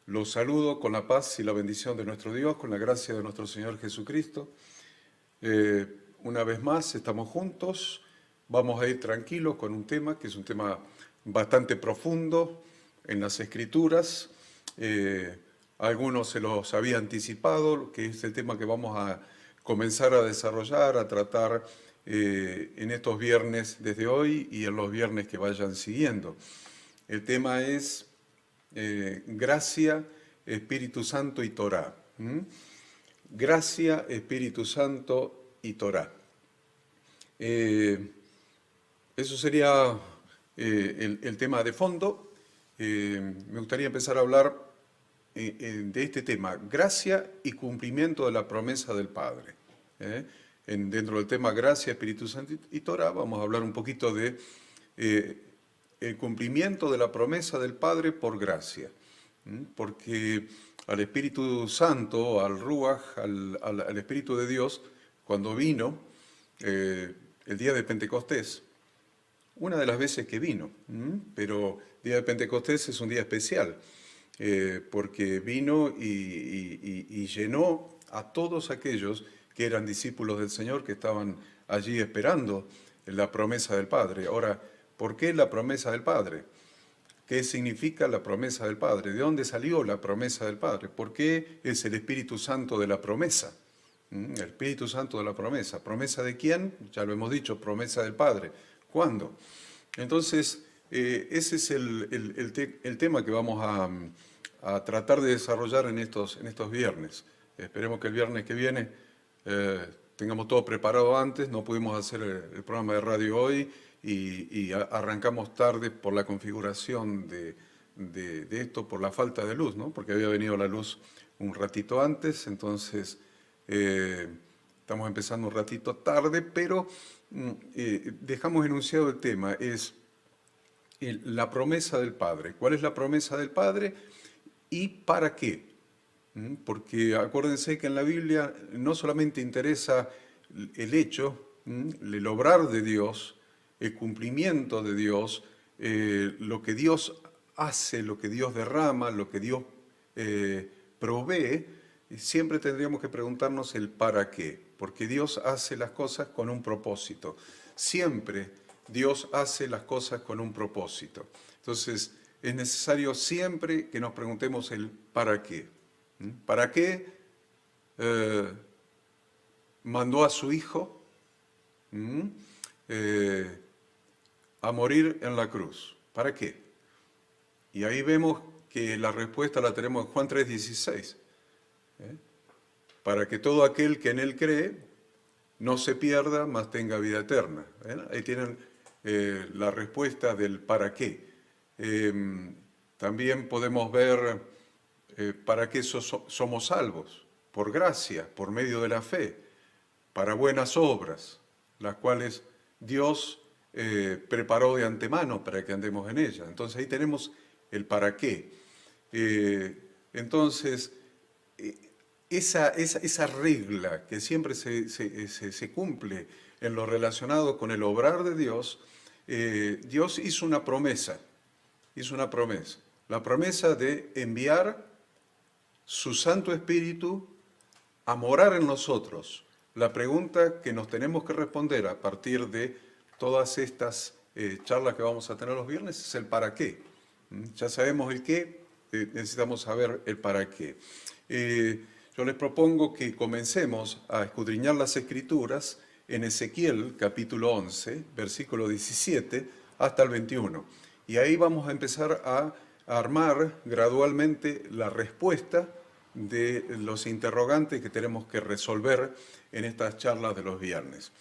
Los saludo con la paz y la bendición de nuestro Dios, con la gracia de nuestro Señor Jesucristo. Una vez más estamos juntos, vamos a ir tranquilos con un tema que es un tema bastante profundo en las Escrituras. Algunos se los había anticipado, que es el tema que vamos a comenzar a desarrollar, a tratar en estos viernes desde hoy y en los viernes que vayan siguiendo. El tema es gracia, Espíritu Santo y Torá. Gracia, Espíritu Santo y Torá. Eso sería el tema de fondo. Me gustaría empezar a hablar de este tema, gracia y cumplimiento de la promesa del Padre. Dentro del tema gracia, Espíritu Santo y Torá, vamos a hablar un poquito de el cumplimiento de la promesa del Padre por gracia. Porque al Espíritu Santo, al Ruach, al Espíritu de Dios, cuando vino el día de Pentecostés, una de las veces que vino, pero el día de Pentecostés es un día especial, porque vino y llenó a todos aquellos que eran discípulos del Señor, que estaban allí esperando la promesa del Padre. Ahora, ¿por qué la promesa del Padre? ¿Qué significa la promesa del Padre? ¿De dónde salió la promesa del Padre? ¿Por qué es el Espíritu Santo de la promesa? El Espíritu Santo de la promesa. ¿Promesa de quién? Ya lo hemos dicho, promesa del Padre. ¿Cuándo? Entonces, ese es el tema que vamos a tratar de desarrollar en estos viernes. Esperemos que el viernes que viene tengamos todo preparado antes. No pudimos hacer el programa de radio hoy y arrancamos tarde por la configuración de esto, por la falta de luz, ¿no? Porque había venido la luz un ratito antes, entonces estamos empezando un ratito tarde, pero dejamos enunciado el tema, es la promesa del Padre. ¿Cuál es la promesa del Padre y para qué? Porque acuérdense que en la Biblia no solamente interesa el hecho, el obrar de Dios, el cumplimiento de Dios, lo que Dios hace, lo que Dios derrama, lo que Dios provee, siempre tendríamos que preguntarnos el para qué, porque Dios hace las cosas con un propósito. Siempre Dios hace las cosas con un propósito. Entonces, es necesario siempre que nos preguntemos el para qué. ¿Para qué mandó a su Hijo a morir en la cruz? ¿Para qué? Y ahí vemos que la respuesta la tenemos en Juan 3:16. Para que todo aquel que en Él cree no se pierda, mas tenga vida eterna. Ahí tienen la respuesta del para qué. También podemos ver para qué somos salvos. Por gracia, por medio de la fe, para buenas obras, las cuales Dios preparó de antemano para que andemos en ellas. Entonces ahí tenemos el para qué. Entonces, esa regla que siempre se cumple en lo relacionado con el obrar de Dios, Dios hizo una promesa, la promesa de enviar su Santo Espíritu a morar en nosotros. La pregunta que nos tenemos que responder a partir de todas estas charlas que vamos a tener los viernes es el para qué. Ya sabemos el qué, necesitamos saber el para qué. Yo les propongo que comencemos a escudriñar las Escrituras en Ezequiel capítulo 11, versículo 17 hasta el 21. Y ahí vamos a empezar a armar gradualmente la respuesta de los interrogantes que tenemos que resolver en estas charlas de los viernes.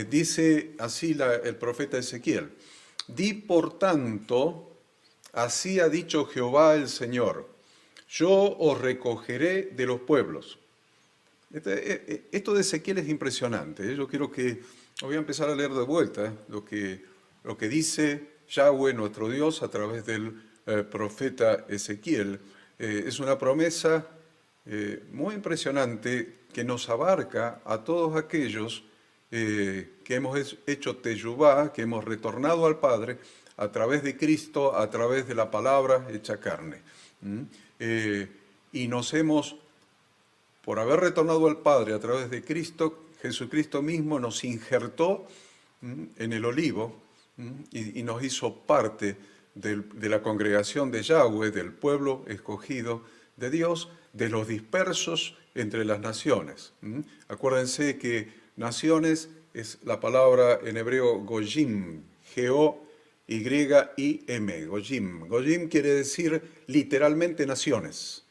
Dice así el profeta Ezequiel: di por tanto, así ha dicho Jehová el Señor, yo os recogeré de los pueblos. Esto de Ezequiel es impresionante. Yo quiero que, voy a empezar a leer de vuelta lo que dice Yahweh, nuestro Dios, a través del profeta Ezequiel. Es una promesa muy impresionante que nos abarca a todos aquellos que hemos hecho teyubá, que hemos retornado al Padre a través de Cristo, a través de la palabra hecha carne. Y nos hemos, por haber retornado al Padre a través de Cristo, Jesucristo mismo nos injertó en el olivo y nos hizo parte de la congregación de Yahweh, del pueblo escogido de Dios, de los dispersos entre las naciones. Acuérdense que naciones es la palabra en hebreo goyim, G-O-Y-I-M, goyim. Goyim quiere decir literalmente naciones.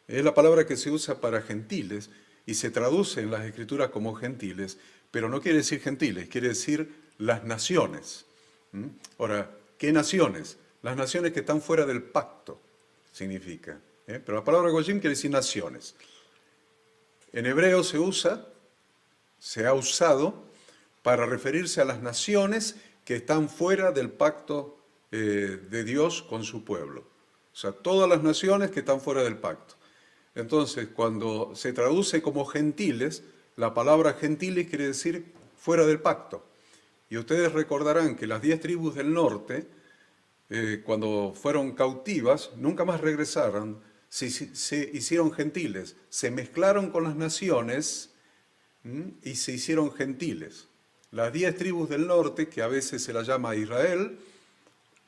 Es la palabra que se usa para gentiles y se traduce en las escrituras como gentiles, pero no quiere decir gentiles, quiere decir las naciones. Ahora, ¿qué naciones? Las naciones que están fuera del pacto, significa. Pero la palabra goyim quiere decir naciones. En hebreo se ha usado para referirse a las naciones que están fuera del pacto de Dios con su pueblo. O sea, todas las naciones que están fuera del pacto. Entonces, cuando se traduce como gentiles, la palabra gentiles quiere decir fuera del pacto. Y ustedes recordarán que las 10 tribus del norte, cuando fueron cautivas, nunca más regresaron, se hicieron gentiles, se mezclaron con las naciones y se hicieron gentiles. Las 10 tribus del norte, que a veces se las llama Israel,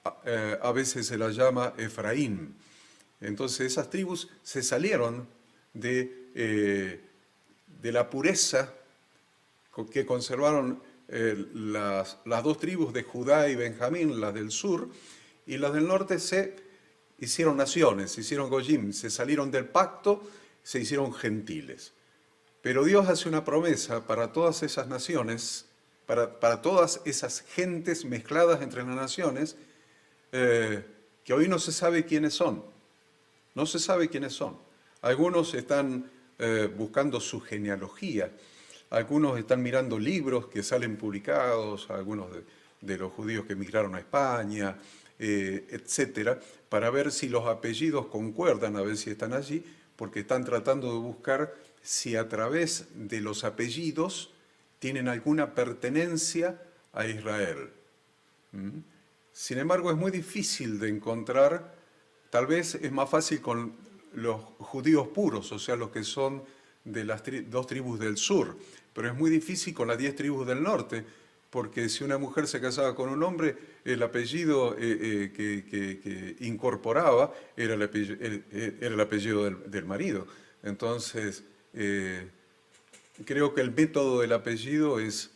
a veces se las llama Efraín. Entonces esas tribus se salieron de la pureza que conservaron las 2 tribus de Judá y Benjamín, las del sur, y las del norte se hicieron naciones, se hicieron goyim, se salieron del pacto, se hicieron gentiles. Pero Dios hace una promesa para todas esas naciones, para todas esas gentes mezcladas entre las naciones, que hoy no se sabe quiénes son. No se sabe quiénes son. Algunos están buscando su genealogía, algunos están mirando libros que salen publicados, algunos de los judíos que emigraron a España, etcétera, para ver si los apellidos concuerdan, a ver si están allí, porque están tratando de buscar si a través de los apellidos tienen alguna pertenencia a Israel. Sin embargo, es muy difícil de encontrar. Tal vez es más fácil con los judíos puros, o sea, los que son de las 2 tribus del sur, pero es muy difícil con las 10 tribus del norte, porque si una mujer se casaba con un hombre, el apellido que incorporaba era el apellido del marido. Entonces, creo que el método del apellido es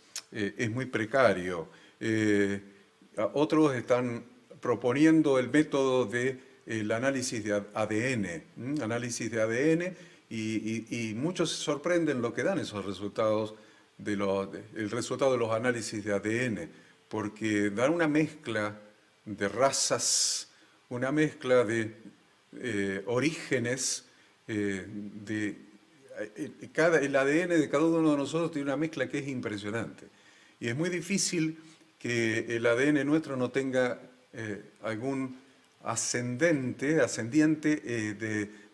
muy precario. Otros están proponiendo el método del análisis de ADN, y muchos se sorprenden lo que dan esos resultados, el resultado de los análisis de ADN, porque dan una mezcla de razas, una mezcla de orígenes, el ADN de cada uno de nosotros tiene una mezcla que es impresionante. Y es muy difícil que el ADN nuestro no tenga algún ascendiente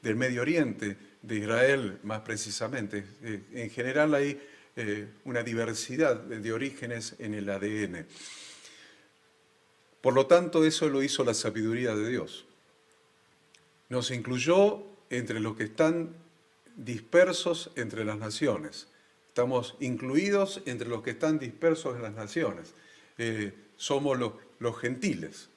del Medio Oriente, de Israel más precisamente. En general hay una diversidad de orígenes en el ADN. Por lo tanto, eso lo hizo la sabiduría de Dios. Nos incluyó entre los que están dispersos entre las naciones. Estamos incluidos entre los que están dispersos en las naciones. Somos los gentiles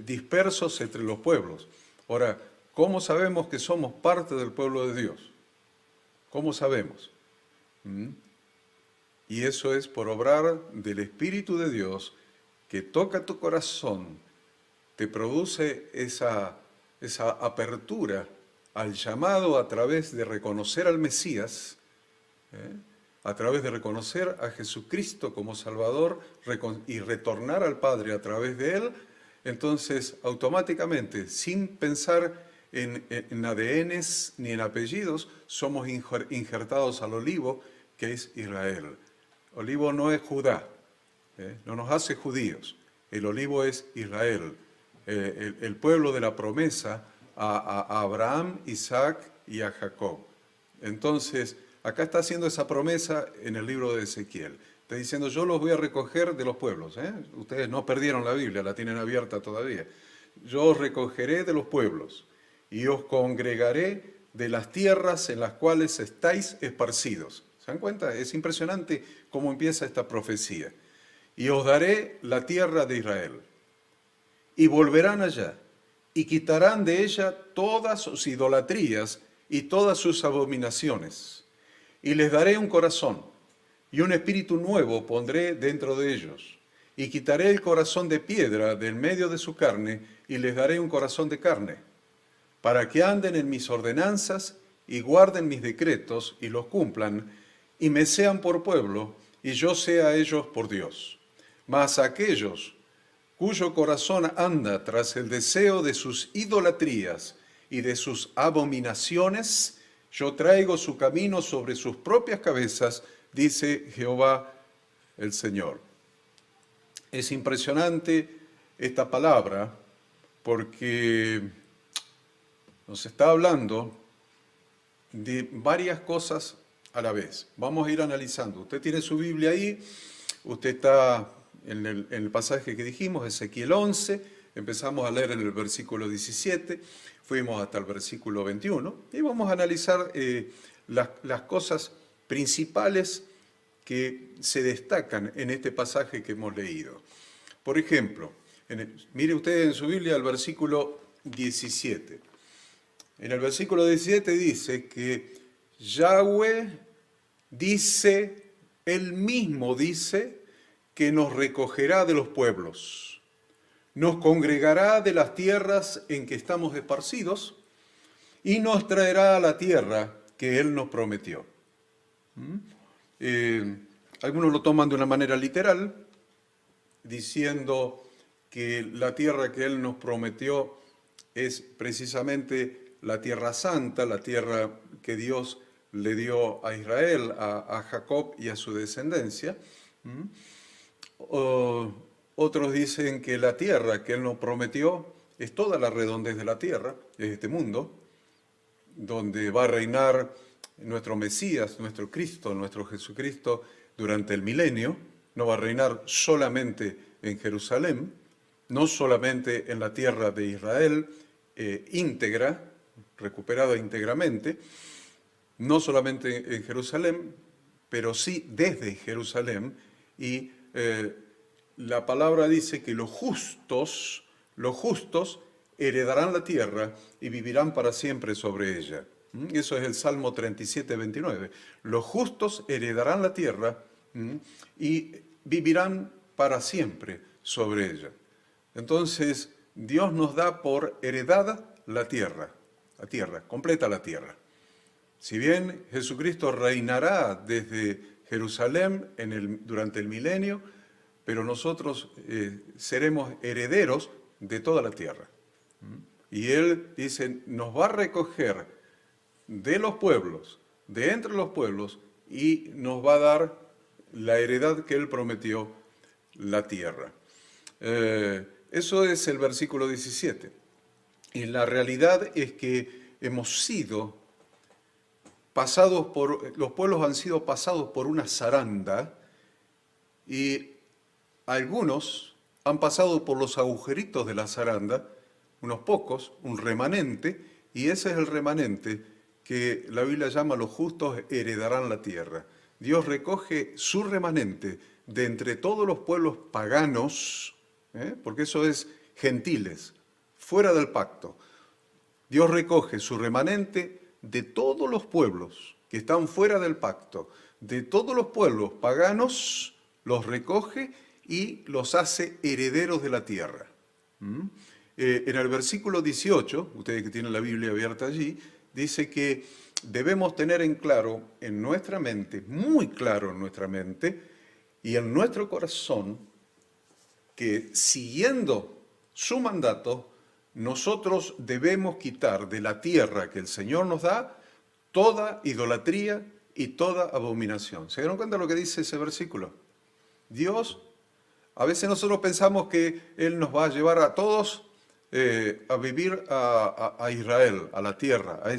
dispersos entre los pueblos. Ahora, ¿cómo sabemos que somos parte del pueblo de Dios? ¿Cómo sabemos? Y eso es por obrar del Espíritu de Dios que toca tu corazón, te produce esa apertura al llamado a través de reconocer al Mesías, a través de reconocer a Jesucristo como Salvador y retornar al Padre a través de Él. Entonces, automáticamente, sin pensar en ADNs ni en apellidos, somos injertados al olivo, que es Israel. Olivo no es Judá, no nos hace judíos. El olivo es Israel, el pueblo de la promesa a Abraham, Isaac y a Jacob. Entonces, acá está haciendo esa promesa en el libro de Ezequiel. Está diciendo, yo los voy a recoger de los pueblos. Ustedes no perdieron la Biblia, la tienen abierta todavía. yo os recogeré de los pueblos y os congregaré de las tierras en las cuales estáis esparcidos. ¿Se dan cuenta? Es impresionante cómo empieza esta profecía. Y os daré la tierra de Israel. Y volverán allá, y quitarán de ella todas sus idolatrías y todas sus abominaciones. Y les daré un corazón, y un espíritu nuevo pondré dentro de ellos. Y quitaré el corazón de piedra del medio de su carne, y les daré un corazón de carne, para que anden en mis ordenanzas, y guarden mis decretos, y los cumplan, y me sean por pueblo, y yo sea a ellos por Dios. Mas aquellos cuyo corazón anda tras el deseo de sus idolatrías y de sus abominaciones, yo traigo su camino sobre sus propias cabezas, dice Jehová el Señor. Es impresionante esta palabra porque nos está hablando de varias cosas a la vez. Vamos a ir analizando. Usted tiene su Biblia ahí, usted está en el pasaje que dijimos, Ezequiel 11, empezamos a leer en el versículo 17, fuimos hasta el versículo 21, y vamos a analizar las cosas principales que se destacan en este pasaje que hemos leído. Por ejemplo, mire usted en su Biblia el versículo 17. En el versículo 17 dice que Yahweh dice, él mismo dice, que nos recogerá de los pueblos, nos congregará de las tierras en que estamos esparcidos y nos traerá a la tierra que Él nos prometió. Algunos lo toman de una manera literal, diciendo que la tierra que Él nos prometió es precisamente la tierra santa, la tierra que Dios le dio a Israel, a Jacob y a su descendencia. Otros dicen que la tierra que Él nos prometió es toda la redondez de la tierra, es este mundo, donde va a reinar nuestro Mesías, nuestro Cristo, nuestro Jesucristo durante el milenio. No va a reinar solamente en Jerusalén, no solamente en la tierra de Israel íntegra, recuperada íntegramente, no solamente en Jerusalén, pero sí desde Jerusalén. Y la palabra dice que los justos heredarán la tierra y vivirán para siempre sobre ella. Eso es el Salmo 37, 29. Los justos heredarán la tierra y vivirán para siempre sobre ella. Entonces, Dios nos da por heredada la tierra, completa la tierra. Si bien Jesucristo reinará desde Jerusalén durante el milenio, pero nosotros seremos herederos de toda la tierra. Y Él dice, nos va a recoger de los pueblos, de entre los pueblos, y nos va a dar la heredad que Él prometió, la tierra. Eso es el versículo 17. Y la realidad es que hemos sido los pueblos han sido pasados por una zaranda y algunos han pasado por los agujeritos de la zaranda, unos pocos, un remanente, y ese es el remanente que la Biblia llama los justos heredarán la tierra. Dios recoge su remanente de entre todos los pueblos paganos, porque eso es gentiles, fuera del pacto. Dios recoge su remanente de todos los pueblos que están fuera del pacto, de todos los pueblos paganos, los recoge y los hace herederos de la tierra. En el versículo 18, ustedes que tienen la Biblia abierta allí, dice que debemos tener en claro en nuestra mente, muy claro en nuestra mente y en nuestro corazón, que siguiendo su mandato, nosotros debemos quitar de la tierra que el Señor nos da toda idolatría y toda abominación. ¿Se dieron cuenta de lo que dice ese versículo? Dios, a veces nosotros pensamos que Él nos va a llevar a todos a vivir a Israel, a la tierra, a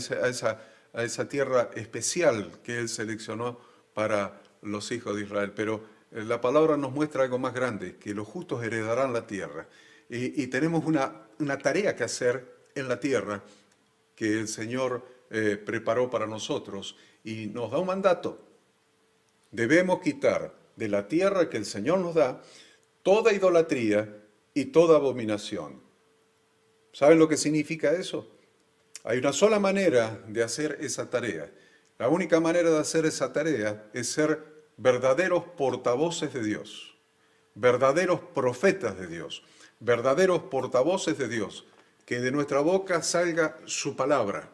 esa tierra especial que Él seleccionó para los hijos de Israel. Pero la palabra nos muestra algo más grande, que los justos heredarán la tierra. y tenemos una tarea que hacer en la tierra que el Señor preparó para nosotros y nos da un mandato. Debemos quitar de la tierra que el Señor nos da toda idolatría y toda abominación. ¿Saben lo que significa eso? Hay una sola manera de hacer esa tarea. La única manera de hacer esa tarea es ser verdaderos portavoces de Dios, verdaderos profetas de Dios, verdaderos portavoces de Dios, que de nuestra boca salga su palabra,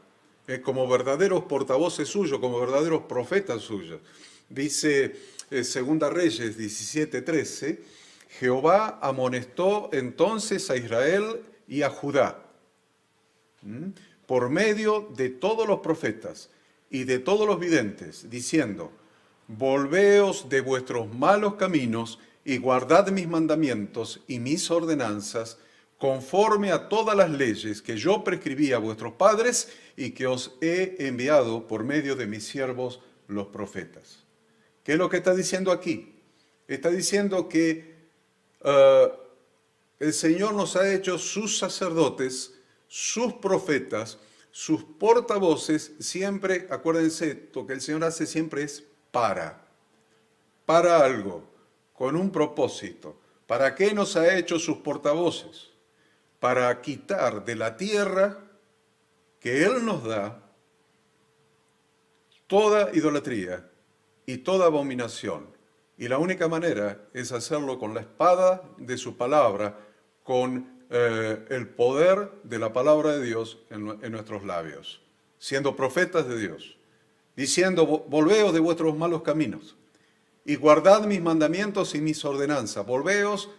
como verdaderos portavoces suyos, como verdaderos profetas suyos. Dice Segunda Reyes 17:13, Jehová amonestó entonces a Israel y a Judá, por medio de todos los profetas y de todos los videntes, diciendo, volveos de vuestros malos caminos y guardad mis mandamientos y mis ordenanzas, conforme a todas las leyes que yo prescribí a vuestros padres y que os he enviado por medio de mis siervos los profetas. ¿Qué es lo que está diciendo aquí? Está diciendo que el Señor nos ha hecho sus sacerdotes, sus profetas, sus portavoces, siempre, acuérdense, lo que el Señor hace siempre es para algo, con un propósito. ¿Para qué nos ha hecho sus portavoces? Para quitar de la tierra que Él nos da toda idolatría y toda abominación. Y la única manera es hacerlo con la espada de su palabra, con el poder de la palabra de Dios en nuestros labios, siendo profetas de Dios, diciendo, volveos de vuestros malos caminos y guardad mis mandamientos y mis ordenanzas, volveos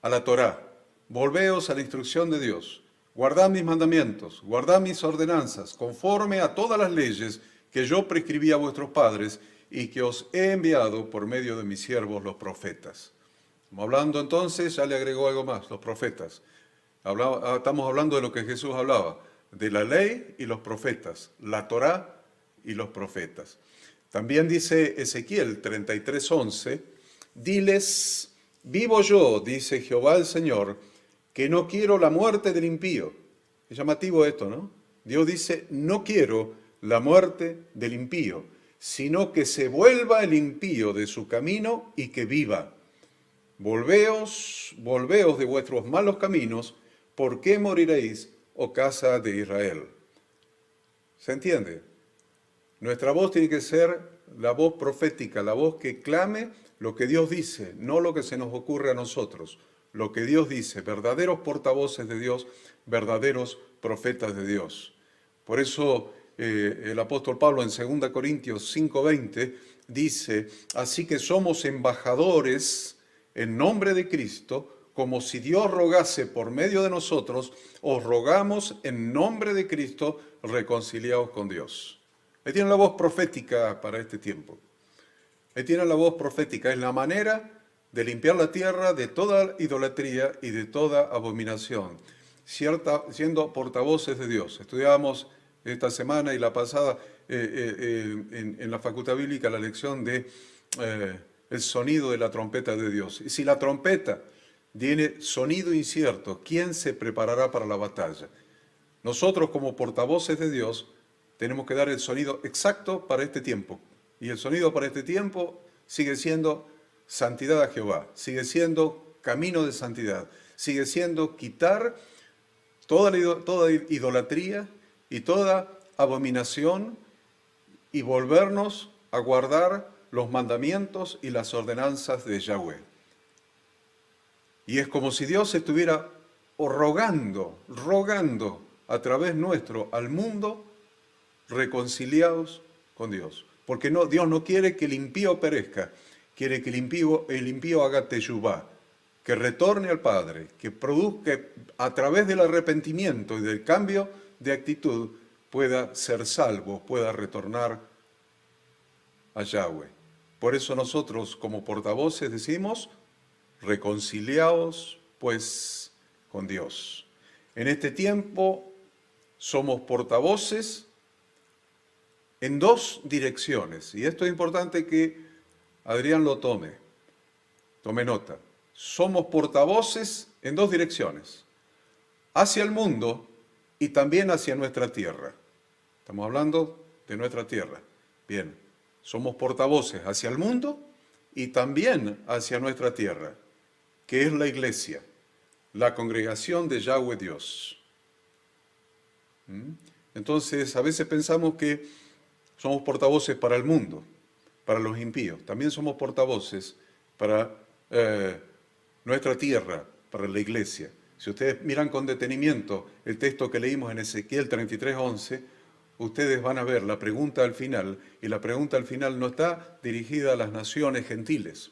a la Torá, volveos a la instrucción de Dios, guardad mis mandamientos, guardad mis ordenanzas, conforme a todas las leyes que yo prescribí a vuestros padres y que os he enviado por medio de mis siervos los profetas. Hablando entonces, ya le agregó algo más, los profetas. Estamos hablando de lo que Jesús hablaba, de la ley y los profetas, la Torá y los profetas. También dice Ezequiel 33:11, diles, vivo yo, dice Jehová el Señor, que no quiero la muerte del impío. Es llamativo esto, ¿no? Dios dice, no quiero la muerte del impío, sino que se vuelva el impío de su camino y que viva. Volveos de vuestros malos caminos, ¿por qué moriréis, oh casa de Israel? ¿Se entiende? Nuestra voz tiene que ser la voz profética, la voz que clame lo que Dios dice, no lo que se nos ocurre a nosotros, lo que Dios dice, verdaderos portavoces de Dios, verdaderos profetas de Dios. Por eso el apóstol Pablo en 2 Corintios 5:20 dice, así que somos embajadores en nombre de Cristo, como si Dios rogase por medio de nosotros, os rogamos en nombre de Cristo, reconciliaos con Dios. Ahí tienen la voz profética para este tiempo. Ahí tienen la voz profética, es la manera de limpiar la tierra de toda idolatría y de toda abominación, siendo portavoces de Dios. Estudiábamos esta semana y la pasada en la facultad bíblica la lección de el sonido de la trompeta de Dios. Y si la trompeta tiene sonido incierto, ¿quién se preparará para la batalla? Nosotros como portavoces de Dios tenemos que dar el sonido exacto para este tiempo. Y el sonido para este tiempo sigue siendo santidad a Jehová, sigue siendo camino de santidad, sigue siendo quitar toda idolatría y toda abominación y volvernos a guardar los mandamientos y las ordenanzas de Yahweh. Y es como si Dios estuviera rogando a través nuestro al mundo, reconciliados con Dios. Porque Dios no quiere que el impío perezca, quiere que el impío haga teshuvá, que retorne al Padre, que produzca a través del arrepentimiento y del cambio de actitud, pueda ser salvo, pueda retornar a Yahweh. Por eso nosotros como portavoces decimos, reconciliaos pues con Dios. En este tiempo somos portavoces en dos direcciones, y esto es importante que Adrián lo tome nota. somos portavoces en dos direcciones, hacia el mundo y también hacia nuestra tierra. Estamos hablando de nuestra tierra. Bien, somos portavoces hacia el mundo y también hacia nuestra tierra, que es la iglesia, la congregación de Yahweh Dios. Entonces, a veces pensamos que somos portavoces para el mundo, para los impíos. También somos portavoces para nuestra tierra, para la iglesia. Si ustedes miran con detenimiento el texto que leímos en Ezequiel 33:11, ustedes van a ver la pregunta al final, y la pregunta al final no está dirigida a las naciones gentiles,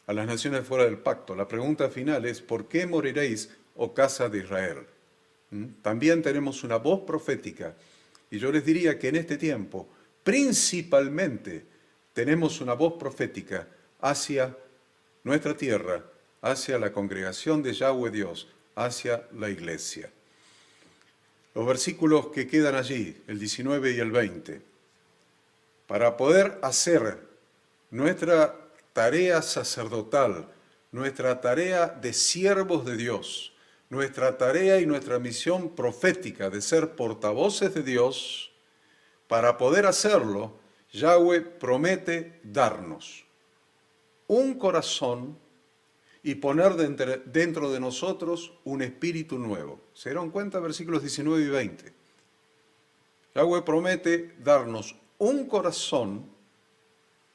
a las naciones fuera del pacto. La pregunta final es: ¿por qué moriréis, oh casa de Israel? También tenemos una voz profética, y yo les diría que en este tiempo, principalmente, tenemos una voz profética hacia nuestra tierra, hacia la congregación de Yahweh Dios, hacia la iglesia. Los versículos que quedan allí, el 19 y el 20, para poder hacer nuestra tarea sacerdotal, nuestra tarea de siervos de Dios, nuestra tarea y nuestra misión profética de ser portavoces de Dios, para poder hacerlo, Yahweh promete darnos un corazón y poner dentro de nosotros un espíritu nuevo. ¿Se dieron cuenta? Versículos 19 y 20. Yahweh promete darnos un corazón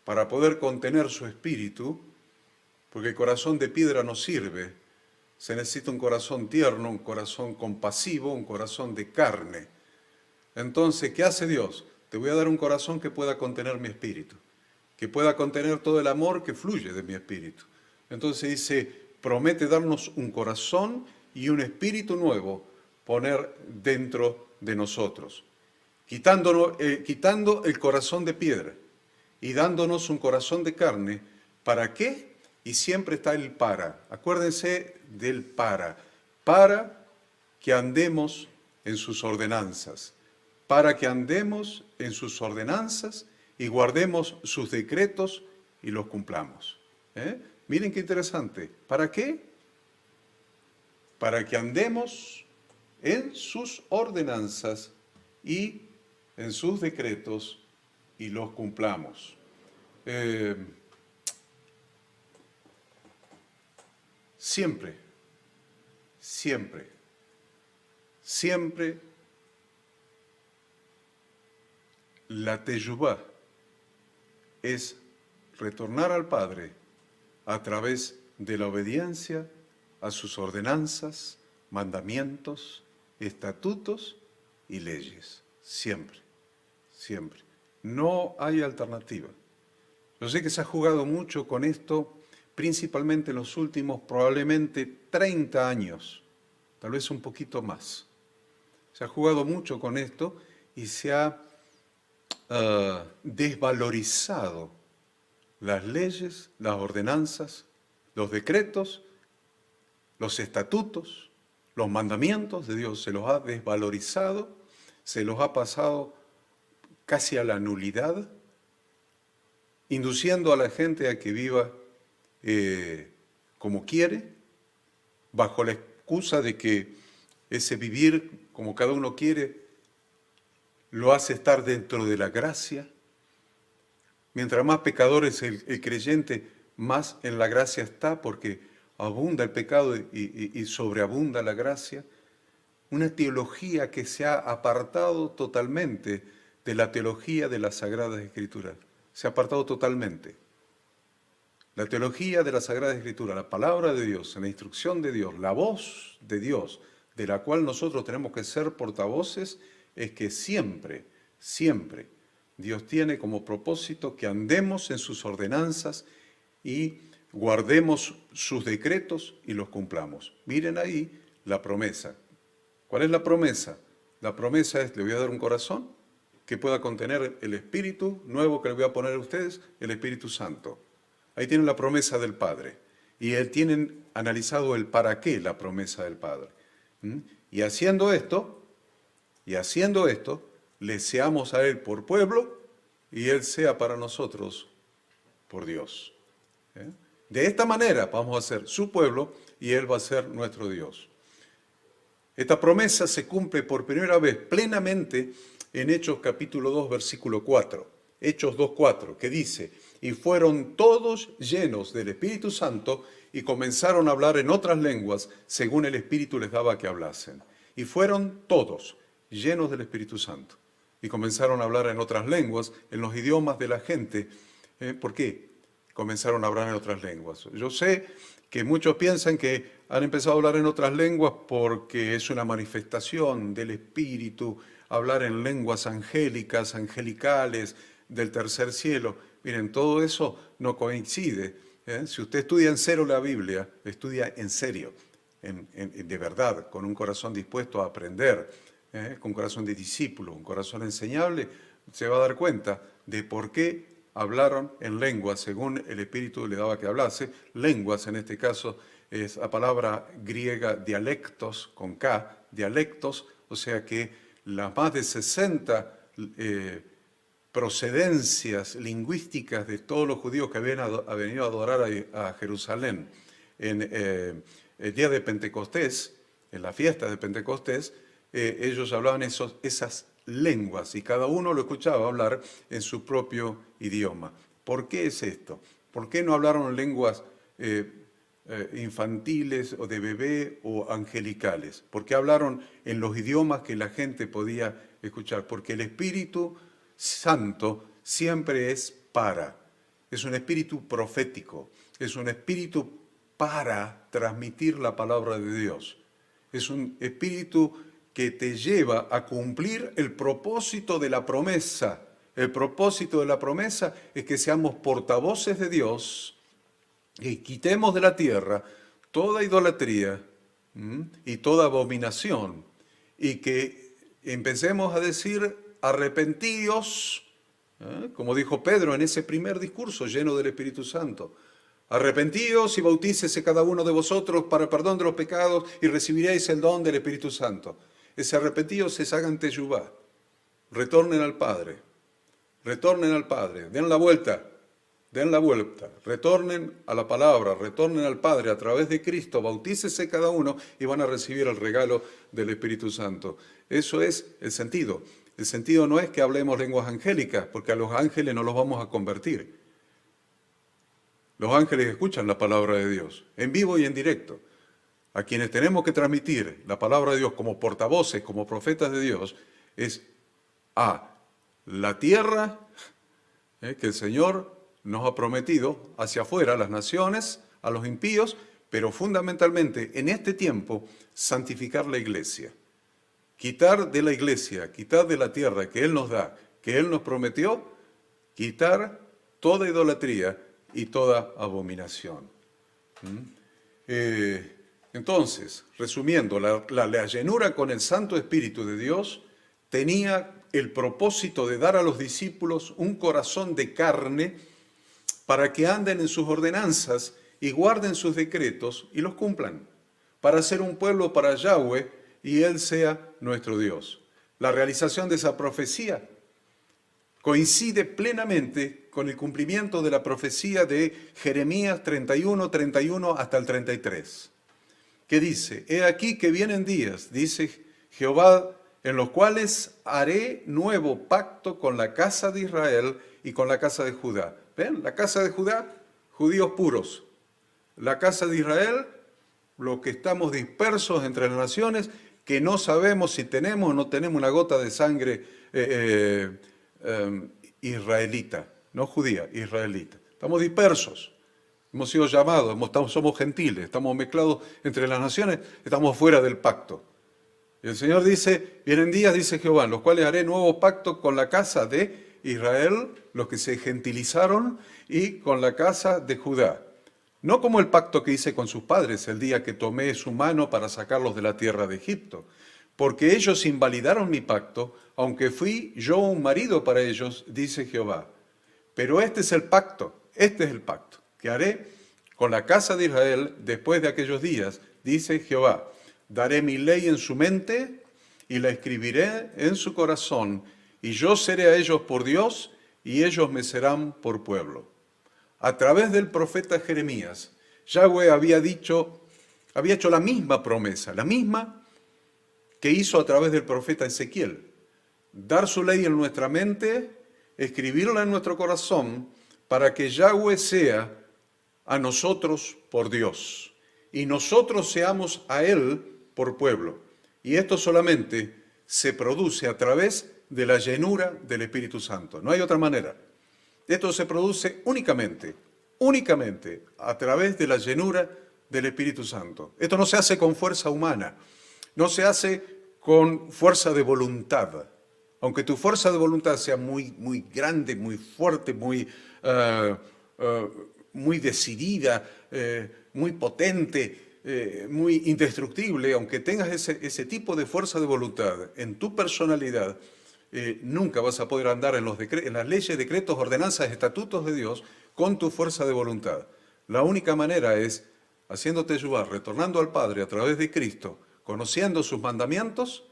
para poder contener su espíritu, porque el corazón de piedra no sirve. Se necesita un corazón tierno, un corazón compasivo, un corazón de carne. Entonces, ¿qué hace Dios? Te voy a dar un corazón que pueda contener mi espíritu, que pueda contener todo el amor que fluye de mi espíritu. Entonces dice, promete darnos un corazón y un espíritu nuevo, poner dentro de nosotros, quitando el corazón de piedra y dándonos un corazón de carne. ¿Para qué? Y siempre está el para. Acuérdense del para que andemos en sus ordenanzas, para que andemos en sus ordenanzas y guardemos sus decretos y los cumplamos. Miren qué interesante. ¿Para qué? Para que andemos en sus ordenanzas y en sus decretos y los cumplamos. Siempre la teyubá es retornar al Padre a través de la obediencia a sus ordenanzas, mandamientos, estatutos y leyes. Siempre. No hay alternativa. Yo sé que se ha jugado mucho con esto, principalmente en los últimos probablemente 30 años, tal vez un poquito más. Se ha jugado mucho con esto y se ha desvalorizado las leyes, las ordenanzas, los decretos, los estatutos, los mandamientos de Dios. Se los ha desvalorizado, se los ha pasado casi a la nulidad, induciendo a la gente a que viva como quiere, bajo la excusa de que ese vivir como cada uno quiere lo hace estar dentro de la gracia. Mientras más pecador es el creyente, más en la gracia está, porque abunda el pecado y sobreabunda la gracia. Una teología que se ha apartado totalmente de la teología de las Sagradas Escrituras. Se ha apartado totalmente. La teología de la Sagrada Escritura, la palabra de Dios, la instrucción de Dios, la voz de Dios, de la cual nosotros tenemos que ser portavoces, es que siempre Dios tiene como propósito que andemos en sus ordenanzas y guardemos sus decretos y los cumplamos. Miren ahí la promesa. ¿Cuál es la promesa? La promesa es: le voy a dar un corazón que pueda contener el Espíritu nuevo que le voy a poner a ustedes, el Espíritu Santo. Ahí tienen la promesa del Padre. Y tienen analizado el para qué la promesa del Padre. Y haciendo esto, le seamos a Él por pueblo y Él sea para nosotros por Dios. De esta manera vamos a ser su pueblo y Él va a ser nuestro Dios. Esta promesa se cumple por primera vez plenamente en Hechos capítulo 2, versículo 4. Hechos 2:4, que dice, y fueron todos llenos del Espíritu Santo y comenzaron a hablar en otras lenguas según el Espíritu les daba que hablasen. Y fueron todos llenos del Espíritu Santo y comenzaron a hablar en otras lenguas, en los idiomas de la gente. ¿Por qué? Comenzaron a hablar en otras lenguas. Yo sé que muchos piensan que han empezado a hablar en otras lenguas porque es una manifestación del Espíritu, hablar en lenguas angélicas, angelicales, del tercer cielo. Miren, todo eso no coincide. Si usted estudia en serio la Biblia, estudia en serio, de verdad, con un corazón dispuesto a aprender, con un corazón de discípulo, un corazón enseñable, se va a dar cuenta de por qué hablaron en lenguas según el Espíritu le daba que hablase. Lenguas, en este caso, es la palabra griega dialectos, con K, dialectos, o sea que las más de 60 procedencias lingüísticas de todos los judíos que habían venido a adorar a Jerusalén en el día de Pentecostés, en la fiesta de Pentecostés, ellos hablaban esas lenguas y cada uno lo escuchaba hablar en su propio idioma. ¿Por qué es esto? ¿Por qué no hablaron lenguas infantiles o de bebé o angelicales? ¿Por qué hablaron en los idiomas que la gente podía escuchar? Porque el Espíritu Santo siempre es un espíritu profético, es un espíritu para transmitir la palabra de Dios. Es un espíritu que te lleva a cumplir el propósito de la promesa. El propósito de la promesa es que seamos portavoces de Dios y quitemos de la tierra toda idolatría y toda abominación y que empecemos a decir arrepentíos, como dijo Pedro en ese primer discurso lleno del Espíritu Santo. Arrepentíos y bautícese cada uno de vosotros para perdón de los pecados y recibiréis el don del Espíritu Santo. Ese arrepentíos es hagan teyubá, retornen al Padre, den la vuelta, retornen a la palabra, retornen al Padre a través de Cristo, bautícese cada uno y van a recibir el regalo del Espíritu Santo. Eso es el sentido. El sentido no es que hablemos lenguas angélicas, porque a los ángeles no los vamos a convertir. Los ángeles escuchan la palabra de Dios, en vivo y en directo. A quienes tenemos que transmitir la palabra de Dios como portavoces, como profetas de Dios, es a la tierra que el Señor nos ha prometido, hacia afuera, a las naciones, a los impíos, pero fundamentalmente en este tiempo, santificar la iglesia. Quitar de la iglesia, quitar de la tierra que Él nos da, que Él nos prometió, quitar toda idolatría y toda abominación. Entonces, resumiendo, la llenura con el Santo Espíritu de Dios tenía el propósito de dar a los discípulos un corazón de carne para que anden en sus ordenanzas y guarden sus decretos y los cumplan, para ser un pueblo para Yahweh y Él sea nuestro Dios. La realización de esa profecía coincide plenamente con el cumplimiento de la profecía de Jeremías 31 hasta el 33, que dice, he aquí que vienen días, dice Jehová, en los cuales haré nuevo pacto con la casa de Israel y con la casa de Judá. ¿Ven? La casa de Judá, judíos puros. La casa de Israel, los que estamos dispersos entre las naciones, que no sabemos si tenemos o no tenemos una gota de sangre israelita, no judía, israelita. Estamos dispersos, hemos sido llamados, somos gentiles, estamos mezclados entre las naciones, estamos fuera del pacto. Y el Señor dice, vienen días, dice Jehová, en los cuales haré nuevo pacto con la casa de Israel, los que se gentilizaron, y con la casa de Judá. No como el pacto que hice con sus padres el día que tomé su mano para sacarlos de la tierra de Egipto, porque ellos invalidaron mi pacto, aunque fui yo un marido para ellos, dice Jehová. Pero este es el pacto que haré con la casa de Israel después de aquellos días, dice Jehová. Daré mi ley en su mente y la escribiré en su corazón, y yo seré a ellos por Dios, y ellos me serán por pueblo. a través del profeta Jeremías, Yahweh había hecho la misma promesa, la misma que hizo a través del profeta Ezequiel. Dar su ley en nuestra mente, escribirla en nuestro corazón, para que Yahweh sea a nosotros por Dios, y nosotros seamos a Él por pueblo. Y esto solamente se produce a través de la llenura del Espíritu Santo. No hay otra manera. Esto se produce únicamente a través de la llenura del Espíritu Santo. Esto no se hace con fuerza humana, no se hace con fuerza de voluntad. Aunque tu fuerza de voluntad sea muy grande, muy fuerte, muy decidida, muy potente, muy indestructible, aunque tengas ese tipo de fuerza de voluntad en tu personalidad, nunca vas a poder andar en las leyes, decretos, ordenanzas, estatutos de Dios con tu fuerza de voluntad. La única manera es haciéndote ayudar, retornando al Padre a través de Cristo, conociendo sus mandamientos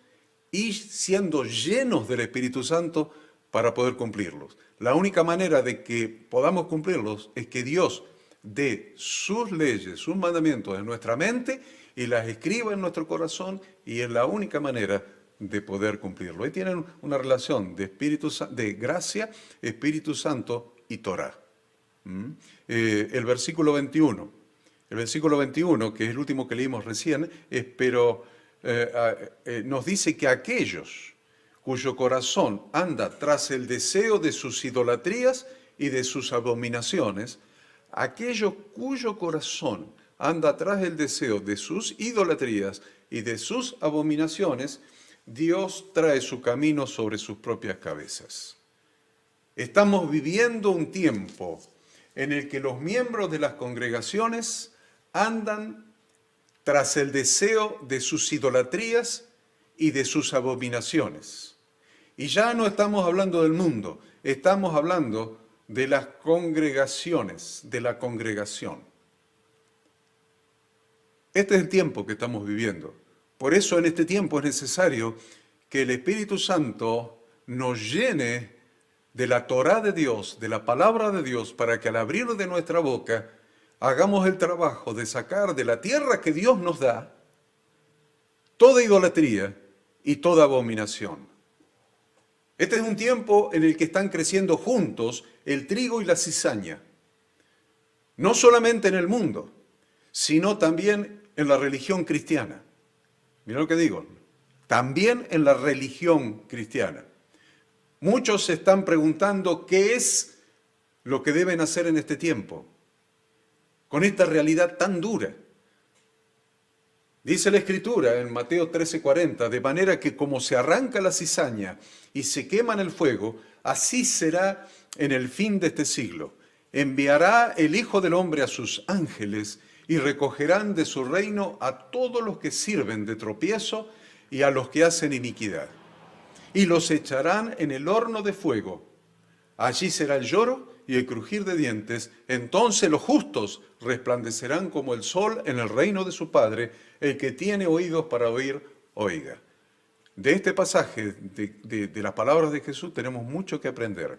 y siendo llenos del Espíritu Santo para poder cumplirlos. La única manera de que podamos cumplirlos es que Dios dé sus leyes, sus mandamientos en nuestra mente y las escriba en nuestro corazón, y es la única manera de poder cumplirlo. Ahí tienen una relación de gracia, Espíritu Santo y Torah. El versículo 21, que es el último que leímos recién, nos dice que aquellos cuyo corazón anda tras el deseo de sus idolatrías y de sus abominaciones, aquellos cuyo corazón anda tras el deseo de sus idolatrías y de sus abominaciones, Dios trae su camino sobre sus propias cabezas. Estamos viviendo un tiempo en el que los miembros de las congregaciones andan tras el deseo de sus idolatrías y de sus abominaciones. Y ya no estamos hablando del mundo, estamos hablando de las congregaciones, de la congregación. Este es el tiempo que estamos viviendo. Por eso en este tiempo es necesario que el Espíritu Santo nos llene de la Torá de Dios, de la palabra de Dios, para que al abrir de nuestra boca hagamos el trabajo de sacar de la tierra que Dios nos da toda idolatría y toda abominación. Este es un tiempo en el que están creciendo juntos el trigo y la cizaña, no solamente en el mundo, sino también en la religión cristiana. Mira lo que digo, también en la religión cristiana. Muchos se están preguntando qué es lo que deben hacer en este tiempo, con esta realidad tan dura. Dice la Escritura en Mateo 13:40, de manera que como se arranca la cizaña y se quema en el fuego, así será en el fin de este siglo. Enviará el Hijo del Hombre a sus ángeles y recogerán de su reino a todos los que sirven de tropiezo y a los que hacen iniquidad. Y los echarán en el horno de fuego. Allí será el lloro y el crujir de dientes. Entonces los justos resplandecerán como el sol en el reino de su Padre. El que tiene oídos para oír, oiga. De este pasaje, de las palabras de Jesús, tenemos mucho que aprender,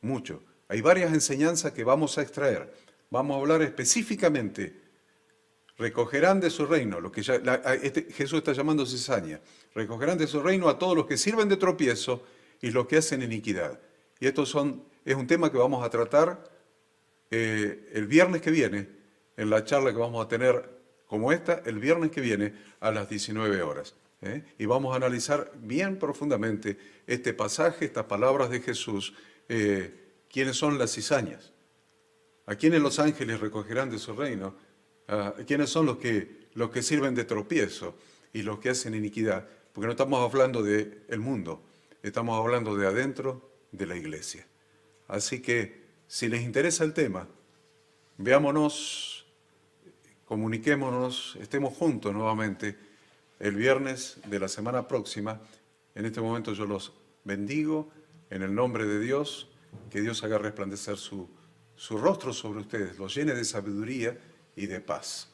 mucho. Hay varias enseñanzas que vamos a extraer. Vamos a hablar específicamente. Recogerán de su reino, lo que Jesús está llamando cizaña, recogerán de su reino a todos los que sirven de tropiezo y los que hacen iniquidad. Y es un tema que vamos a tratar el viernes que viene, en la charla que vamos a tener como esta, el viernes que viene a las 19 horas. Y vamos a analizar bien profundamente este pasaje, estas palabras de Jesús, quiénes son las cizañas, a quiénes los ángeles recogerán de su reino, quiénes son los que sirven de tropiezo y los que hacen iniquidad, porque no estamos hablando del mundo, estamos hablando de adentro de la iglesia. Así que, si les interesa el tema, veámonos, comuniquémonos, estemos juntos nuevamente el viernes de la semana próxima. En este momento yo los bendigo en el nombre de Dios, que Dios haga resplandecer su rostro sobre ustedes, los llene de sabiduría y de paz.